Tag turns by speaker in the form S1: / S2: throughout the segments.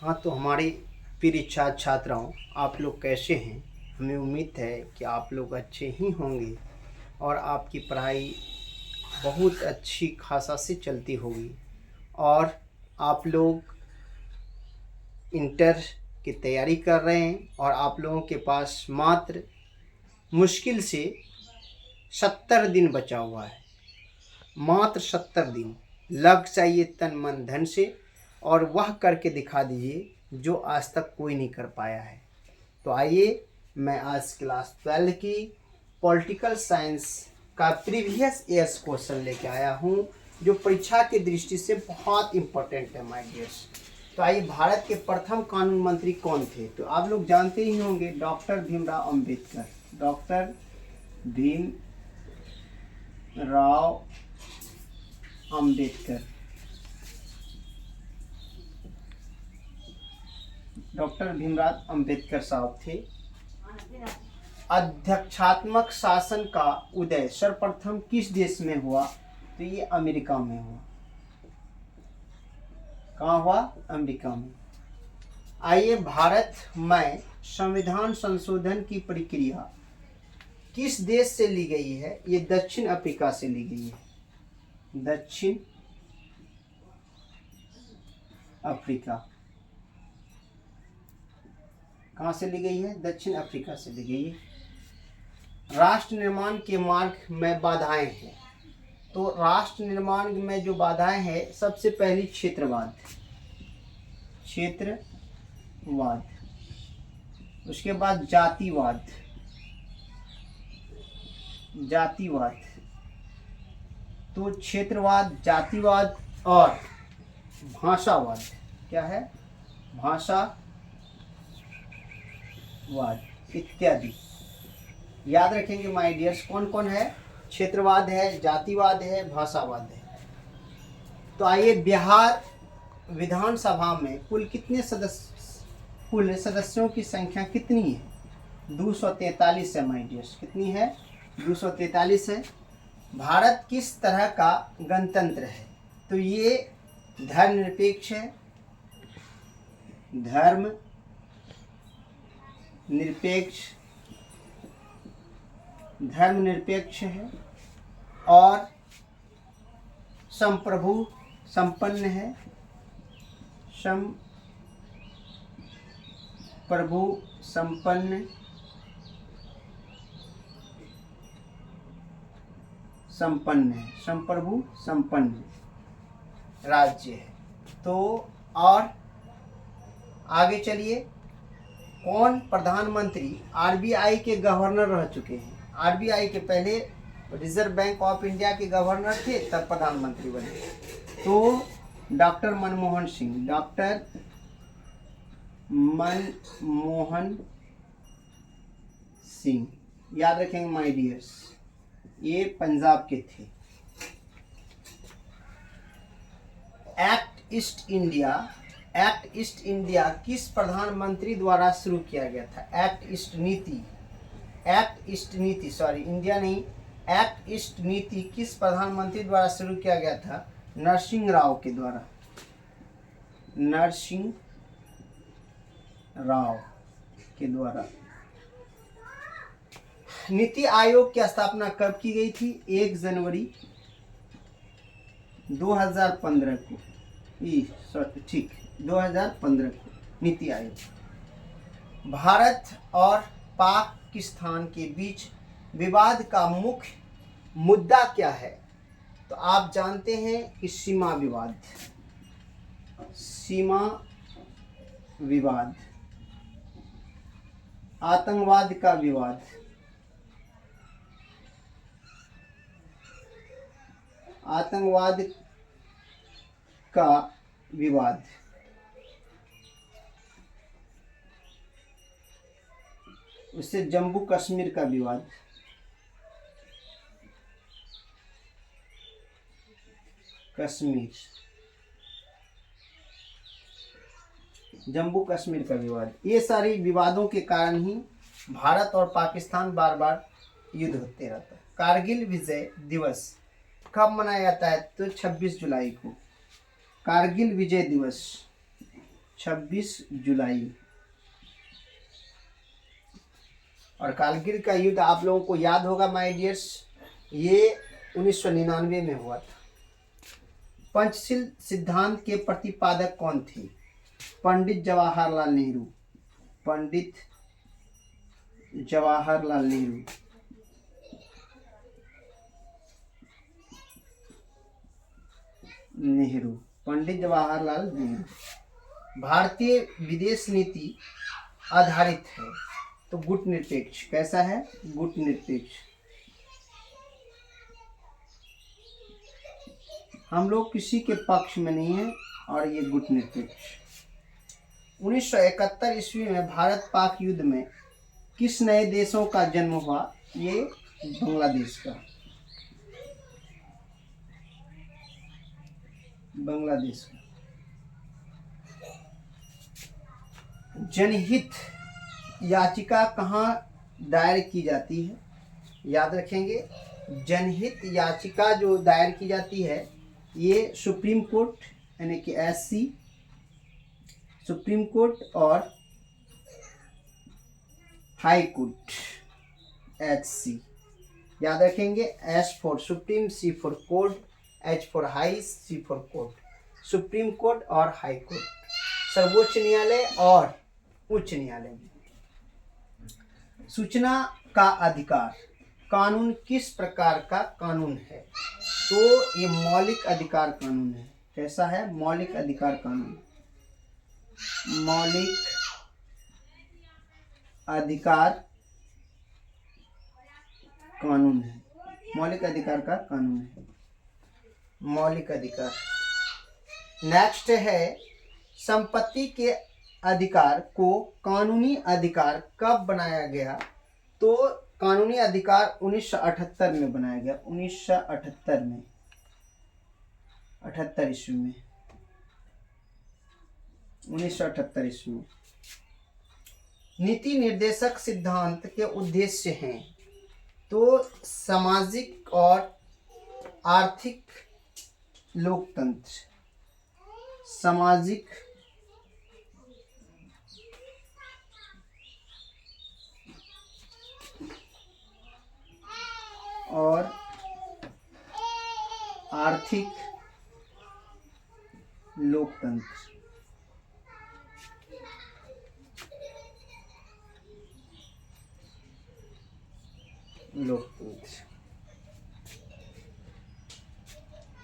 S1: हाँ, तो हमारे प्रिय छात्र छात्राओं, आप लोग कैसे हैं? हमें उम्मीद है कि आप लोग अच्छे ही होंगे और आपकी पढ़ाई बहुत अच्छी खासा से चलती होगी और आप लोग इंटर की तैयारी कर रहे हैं और आप लोगों के पास मात्र मुश्किल से 70 दिन बचा हुआ है। मात्र 70 दिन लग चाहिए तन मन धन से और वह करके दिखा दीजिए जो आज तक कोई नहीं कर पाया है। तो आइए, मैं आज क्लास 12 की पॉलिटिकल साइंस का प्रीवियस ईयर्स क्वेश्चन लेके आया हूँ जो परीक्षा की दृष्टि से बहुत इम्पोर्टेंट है माय डियर्स। तो आइए, भारत के प्रथम कानून मंत्री कौन थे? तो आप लोग जानते ही होंगे, doctor Bhimrao Ambedkar. Doctor Bhimrao Ambedkar. Doctor Bhimrao Ambedkar साहब थे। अध्यक्षात्मक शासन का उदय सर्वप्रथम किस देश में हुआ? तो ये अमेरिका में हुआ। कहाँ हुआ? अमेरिका में। आइए, भारत में संविधान संशोधन की प्रक्रिया किस देश से ली गई है? ये दक्षिण अफ्रीका से ली गई है। दक्षिण अफ्रीका। कहाँ से ली गई है? दक्षिण अफ्रीका से ली गई है। राष्ट्र निर्माण के मार्ग में बाधाएं हैं। तो राष्ट्र निर्माण में जो बाधाएं हैं, सबसे पहली क्षेत्रवाद। क्षेत्रवाद। उसके बाद जातिवाद। जातिवाद। तो क्षेत्रवाद, जातिवाद और भाषावाद। क्या है? भाषावाद इत्यादि। याद रखेंगे माय डियर्स, कौन कौन है? क्षेत्रवाद है, जातिवाद है, भाषावाद है। तो आइए, बिहार विधानसभा में कुल कितने कुल सदस्यों की संख्या कितनी है? 243 है माय डियर्स। कितनी है? 243 है। भारत किस तरह का गणतंत्र है? तो ये धर्मनिरपेक्ष है। धर्मनिरपेक्ष है और संप्रभु संपन्न है। संप्रभु संपन्न है। संप्रभु संपन्न राज्य है। तो और आगे चलिए, कौन प्रधानमंत्री आरबीआई के गवर्नर रह चुके हैं? आरबीआई के पहले रिजर्व बैंक ऑफ इंडिया के गवर्नर थे, तब प्रधानमंत्री बने। तो डॉक्टर मनमोहन सिंह। डॉक्टर मनमोहन सिंह, याद रखेंगे माय डियर्स, ये पंजाब के थे। एक्ट ईस्ट इंडिया किस प्रधानमंत्री द्वारा शुरू किया गया था? एक्ट ईस्ट नीति किस प्रधानमंत्री द्वारा शुरू किया गया था? नरसिंह राव के द्वारा। नरसिंह राव के द्वारा। नीति आयोग की स्थापना कब की गई थी? 1 जनवरी 2015 को। 2015 को नीति आयोग। भारत और पाकिस्तान के बीच विवाद का मुख्य मुद्दा क्या है? तो आप जानते हैं कि सीमा विवाद, आतंकवाद का विवाद, उससे जम्मू कश्मीर का विवाद, जम्मू कश्मीर का विवाद। ये सारी विवादों के कारण ही भारत और पाकिस्तान बार बार युद्ध होते रहता है। कारगिल विजय दिवस कब मनाया जाता है? तो 26 जुलाई को कारगिल विजय दिवस 26 जुलाई। और कारगिल का युद्ध आप लोगों को याद होगा माय डियर्स, ये 1999 में हुआ था। पंचशील सिद्धांत के प्रतिपादक कौन थे? पंडित जवाहरलाल नेहरू। पंडित जवाहरलाल नेहरू। पंडित जवाहरलाल नेहरू। भारतीय विदेश नीति आधारित है, तो गुटनिरपेक्ष। कैसा है? गुटनिरपेक्ष। हम लोग किसी के पक्ष में नहीं है और ये गुटनिरपेक्ष। 1971 ईस्वी में भारत पाक युद्ध में किस नए देशों का जन्म हुआ? ये बांग्लादेश का। बांग्लादेश का। जनहित याचिका कहाँ दायर की जाती है? याद रखेंगे, जनहित याचिका जो दायर की जाती है ये सुप्रीम कोर्ट यानी कि SC, सुप्रीम कोर्ट और हाई कोर्ट HC। याद रखेंगे, S for supreme, C for court, H for high, C for court. Supreme court और हाई कोर्ट, सर्वोच्च न्यायालय और उच्च न्यायालय में। सूचना का अधिकार कानून किस प्रकार का कानून है? तो ये मौलिक अधिकार कानून है। कैसा है? मौलिक अधिकार कानून। मौलिक अधिकार कानून है। मौलिक अधिकार का कानून है। मौलिक अधिकार। नेक्स्ट है, संपत्ति के अधिकार को कानूनी अधिकार कब बनाया गया? तो कानूनी अधिकार 1978 में बनाया गया। 1978 में, 78 ईस्वी में, 1978 ईस्वी में। नीति निर्देशक सिद्धांत के उद्देश्य हैं, तो सामाजिक और आर्थिक लोकतंत्र। सामाजिक और आर्थिक लोकतंत्र।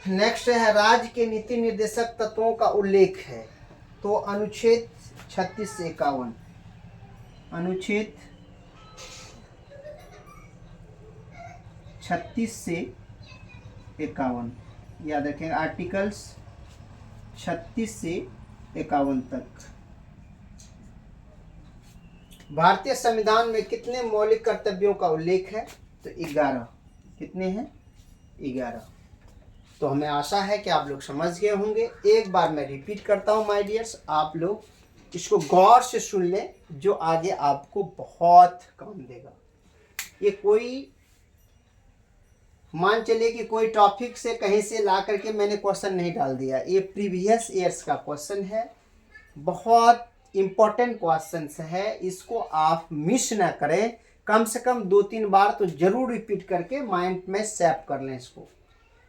S1: नेक्स्ट है, राज्य के नीति निर्देशक तत्वों का उल्लेख है, तो अनुच्छेद 36 से 51। अनुच्छेद 36 से 51 याद रखें। आर्टिकल्स 36 से 51 तक। भारतीय संविधान में कितने मौलिक कर्तव्यों का उल्लेख है? तो 11। कितने हैं? 11। तो हमें आशा है कि आप लोग समझ गए होंगे। एक बार मैं रिपीट करता हूं माय डियर्स, आप लोग इसको गौर से सुन लें, जो आगे आपको बहुत काम देगा। ये कोई मान चलिए कि कोई टॉपिक से कहीं से ला करके मैंने क्वेश्चन नहीं डाल दिया, ये प्रीवियस ईयर्स का क्वेश्चन है, बहुत इम्पोर्टेंट क्वेश्चन है। इसको आप मिस ना करें, कम से कम 2-3 बार तो जरूर रिपीट करके माइंड में सेव कर लें इसको।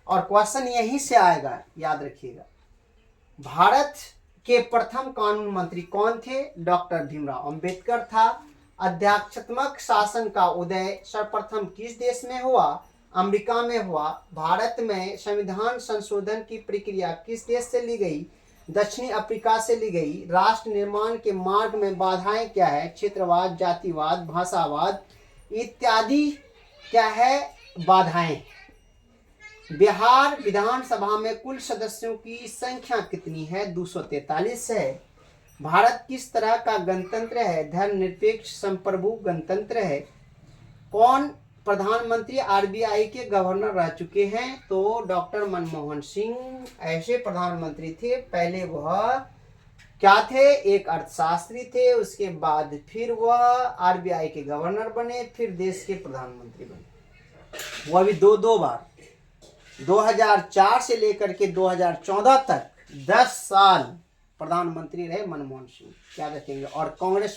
S1: और क्वेश्चन यहीं से आएगा, याद रखिएगा। भारत के प्रथम कानून मंत्री कौन थे? डॉक्टर भीमराव अंबेडकर था। अध्यक्षात्मक शासन का उदय सर्वप्रथम किस देश में हुआ? अमेरिका में हुआ। भारत में संविधान संशोधन की प्रक्रिया किस देश से ली गई? दक्षिणी अफ्रीका से ली गई। राष्ट्र निर्माण के मार्ग में बाधाएं क्या है? क्षेत्रवाद, जातिवाद, भाषावाद इत्यादि क्या है? बाधाएं। बिहार विधानसभा में कुल सदस्यों की संख्या कितनी है? 243 है। भारत किस तरह का गणतंत्र है? धर्मनिरपेक्ष संप्रभु गणतंत्र है। कौन प्रधानमंत्री RBI के गवर्नर रह चुके हैं? तो डॉक्टर मनमोहन सिंह ऐसे प्रधानमंत्री थे। पहले वह क्या थे? एक अर्थशास्त्री थे, उसके बाद फिर वह RBI के गवर्नर बने, फिर देश के प्रधानमंत्री बने। वह भी दो बार। 2004 से लेकर के 2014 तक 10 साल प्रधानमंत्री रहे मनमोहन सिंह, याद रखेंगे। और कांग्रेस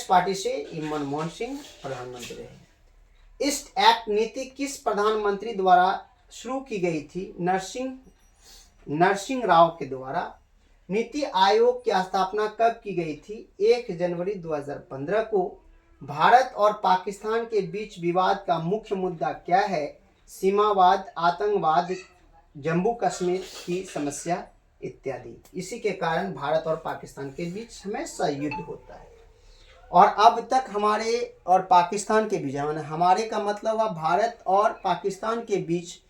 S1: पार्टी से मनमोहन सिंह प्रधानमंत्री रहे। ईस्ट एक्ट नीति किस प्रधानमंत्री द्वारा शुरू की गई थी? नरसिंह राव के द्वारा। नीति आयोग की स्थापना कब की गई थी? 1 जनवरी 2015 को। भारत और पाकिस्तान के बीच विवाद का मुख्य मुद्दा क्या है? सीमावाद, आतंकवाद, जम्मू कश्मीर की समस्या इत्यादि। इसी के कारण भारत और पाकिस्तान के बीच हमेशा युद्ध होता है। और अब तक हमारे और पाकिस्तान के बीच, हमारे का मतलब हुआ भारत और पाकिस्तान के बीच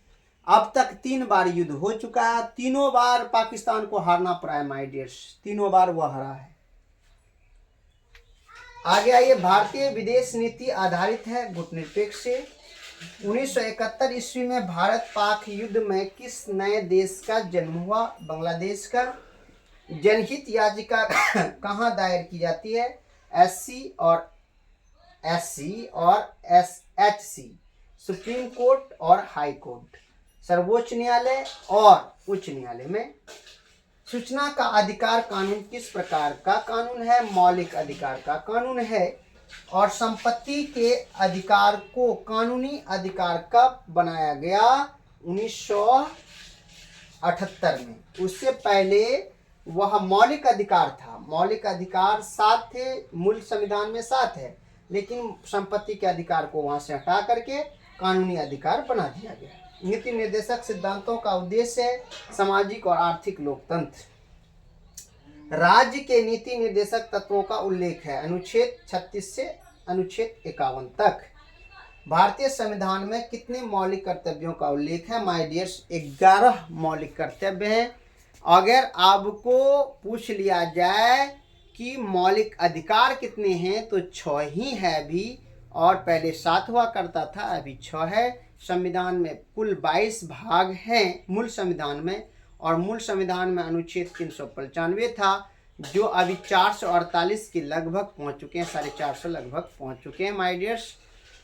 S1: अब तक 3 बार युद्ध हो चुका है। तीनों बार पाकिस्तान को हारना पड़ा है माय डियर्स, तीनों बार वह हारा है। आगे आइए, भारतीय विदेश नीति आधारित है गुटनिरपेक्ष से। 1971 ईस्वी में भारत पाक युद्ध में किस नए देश का जन्म हुआ? बांग्लादेश का। जनहित याचिका कहाँ दायर की जाती है? एससी और एसएचसी, सुप्रीम कोर्ट और हाई कोर्ट, सर्वोच्च न्यायालय और उच्च न्यायालय में। सूचना का अधिकार कानून किस प्रकार का कानून है? मौलिक अधिकार का कानून है। और संपत्ति के अधिकार को कानूनी अधिकार कब बनाया गया? 1978 में। उससे पहले वह मौलिक अधिकार था। मौलिक अधिकार 7 थे, मूल संविधान में 7 है, लेकिन संपत्ति के अधिकार को वहां से हटा करके कानूनी अधिकार बना दिया गया। नीति निर्देशक सिद्धांतों का उद्देश्य है सामाजिक और आर्थिक लोकतंत्र। राज्य के नीति निर्देशक तत्वों का उल्लेख है अनुच्छेद 36 से अनुच्छेद 51 तक। भारतीय संविधान में कितने मौलिक कर्तव्यों का उल्लेख है? माय डियर्स, 11 मौलिक कर्तव्य हैं। अगर आपको पूछ लिया जाए कि मौलिक अधिकार कितने हैं तो 6 ही है अभी, और पहले 7 हुआ करता था, अभी 6 है। संविधान में कुल 22 भाग हैं मूल संविधान में, और मूल संविधान में अनुच्छेद 395 था, जो अभी 448 के लगभग पहुंच चुके हैं, 450 लगभग पहुंच चुके हैं माय डियर्स।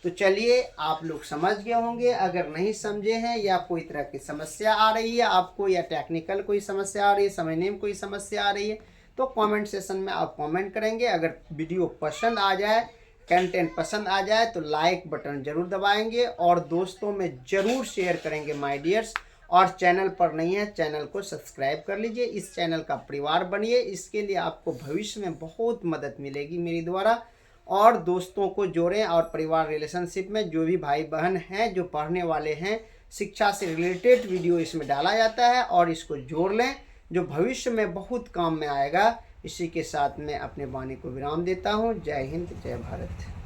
S1: तो चलिए, आप लोग समझ गए होंगे। अगर नहीं समझे हैं या कोई तरह की समस्या आ रही है आपको, या टेक्निकल कोई समस्या आ रही है, समझने में कोई समस्या आ रही है, तो कमेंट सेशन में आप कमेंट करेंगे। अगर वीडियो पसंद आ जाए, कंटेंट पसंद आ जाए तो लाइक बटन जरूर दबाएंगे और दोस्तों में ज़रूर शेयर करेंगे माय डियर्स। और चैनल पर नहीं है, चैनल को सब्सक्राइब कर लीजिए, इस चैनल का परिवार बनिए। इसके लिए आपको भविष्य में बहुत मदद मिलेगी मेरे द्वारा। और दोस्तों को जोड़ें, और परिवार रिलेशनशिप में जो भी भाई बहन हैं जो पढ़ने वाले हैं, शिक्षा से रिलेटेड वीडियो इसमें डाला जाता है, और इसको जोड़ लें, जो भविष्य में बहुत काम में आएगा। इसी के साथ मैं अपने वाणी को विराम देता हूँ। जय हिंद, जय भारत।